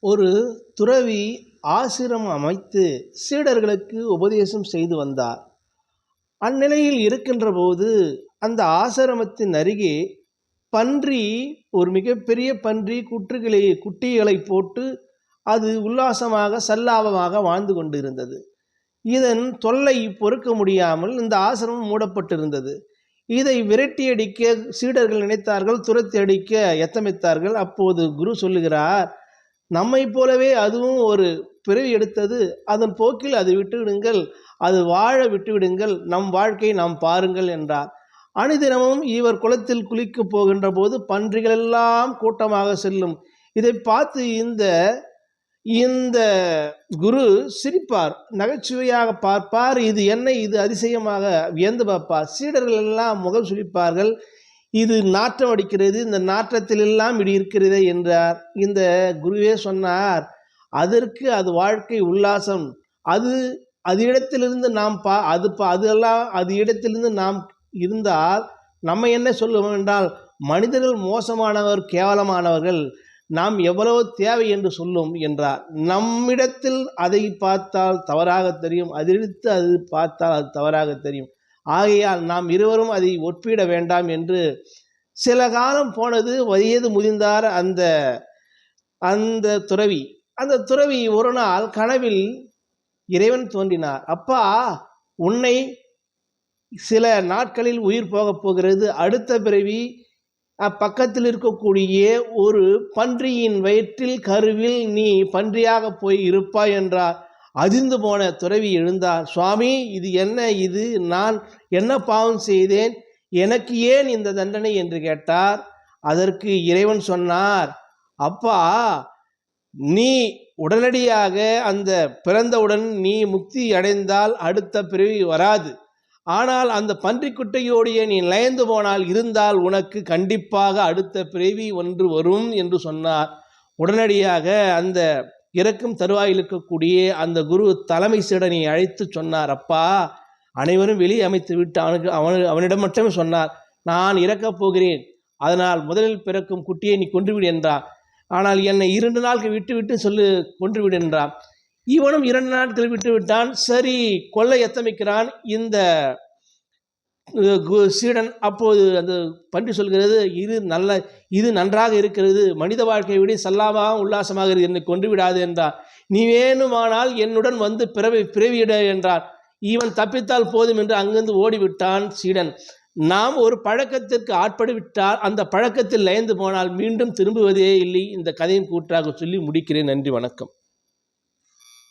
ஒரு துறவி ஆசிரமம் அமைத்து சீடர்களுக்கு உபதேசம் செய்து வந்தார். அந்நிலையில் இருக்கின்ற போது அந்த ஆசிரமத்தின் அருகே பன்றி, ஒரு மிகப்பெரிய பன்றி குட்டிகளை போட்டு அது உல்லாசமாக சல்லாபமாக வாழ்ந்து கொண்டிருந்தது. இதன் தொல்லை பொறுக்க முடியாமல் இந்த ஆசிரமம் மூடப்பட்டிருந்தது. இதை விரட்டியடிக்க சீடர்கள் நினைத்தார்கள், துரத்தி அடிக்க எத்தமித்தார்கள். அப்போது குரு சொல்லுகிறார், நம்மை போலவே அதுவும் ஒரு பிறவி எடுத்தது, அதன் போக்கில் அது விட்டுவிடுங்கள், அது வாழ விட்டுவிடுங்கள், நம் வாழ்க்கையை நாம் பாருங்கள் என்றார். அனுதினமும் இவர் குளத்தில் குளிக்க போகின்ற போது பன்றிகள் எல்லாம் கூட்டமாக செல்லும். இதை பார்த்து இந்த குரு சிரிப்பார், நகைச்சுவையாக பார்ப்பார். இது என்ன, இது அதிசயமாக வியந்து பார்ப்பார். சீடர்கள் எல்லாம் முகம் சுழிப்பார்கள். இது நாற்றம் அடிக்கிறது, இந்த நாற்றத்தில் எல்லாம் இப்படி இருக்கிறதே என்றார். இந்த குருவே சொன்னார், அதற்கு அது வாழ்க்கை உல்லாசம். அது இடத்திலிருந்து நாம் அது இடத்திலிருந்து நாம் இருந்தால் நம்ம என்ன சொல்லுவோம் என்றால், மனிதர்கள் மோசமானவர், கேவலமானவர்கள், நாம் எவ்வளவு தேவை என்று சொல்லும் என்றார். நம்மிடத்தில் அதை பார்த்தால் தவறாக தெரியும், அதிலிருந்து அது பார்த்தால் அது தவறாக தெரியும். ஆகையால் நாம் இருவரும் அதை ஒப்பிட வேண்டாம் என்று. சில காலம் போனது. வயது முதிர்ந்தார் அந்த துறவி ஒரு நாள் கனவில் இறைவன் தோன்றினார். அப்பா, உன்னை சில நாட்களில் உயிர் போகப் போகிறது. அடுத்த பிறவி பக்கத்தில் இருக்கக்கூடிய ஒரு பன்றியின் வயிற்றில் கருவில் நீ பன்றியாக போய் இருப்பாய் என்றார். அதிர்ந்து போன துறவி எழுந்தார். சுவாமி, இது என்ன? இது நான் என்ன பாவம் செய்தேன்? எனக்கு ஏன் இந்த தண்டனை என்று கேட்டார். அதற்கு இறைவன் சொன்னார், அப்பா, நீ உடனடியாக அந்த பிறந்தவுடன் நீ முக்தி அடைந்தால் அடுத்த பிறவி வராது. ஆனால் அந்த பன்றிக்குட்டையோடைய நீ லயந்து போனால் இருந்தால் உனக்கு கண்டிப்பாக அடுத்த பிறவி ஒன்று வரும் என்று சொன்னார். உடனடியாக அந்த இறக்கும் தருவாயில் இருக்கக்கூடிய அந்த குரு தலைமை சீடனை அழைத்து சொன்னார், அப்பா, அனைவரும் வெளியே அமைத்து விட்டு அவனிடம் மட்டுமே சொன்னார், நான் இறக்கப் போகிறேன், அதனால் முதலில் பிறக்கும் குட்டியை நீ கொன்றுவிடு என்றார். ஆனால் என்னை 2 நாட்கள் விட்டு கொன்றுவிடு என்றார். இவனும் 2 நாட்கள் விட்டு விட்டான். சரி, கொல்லை எத்தமிக்கிறான் இந்த சீடன். அப்போது அந்த பன்றி சொல்கிறது, இது நன்றாக இருக்கிறது, மனித வாழ்க்கையை விட சல்லாமாக உல்லாசமாக இருக்கிறது, என்னை கொன்று விடாது என்றார். நீ வேணுமானால் என்னுடன் வந்து பிறவியிட என்றார். இவன் தப்பித்தால் போதும் என்று அங்கிருந்து ஓடிவிட்டான் சீடன். நாம் ஒரு பழக்கத்திற்கு ஆட்படுவிட்டால் அந்த பழக்கத்தில் லயந்து போனால் மீண்டும் திரும்புவதே இல்லை. இந்த கதையின் கூற்றாக சொல்லி முடிக்கிறேன். நன்றி, வணக்கம்.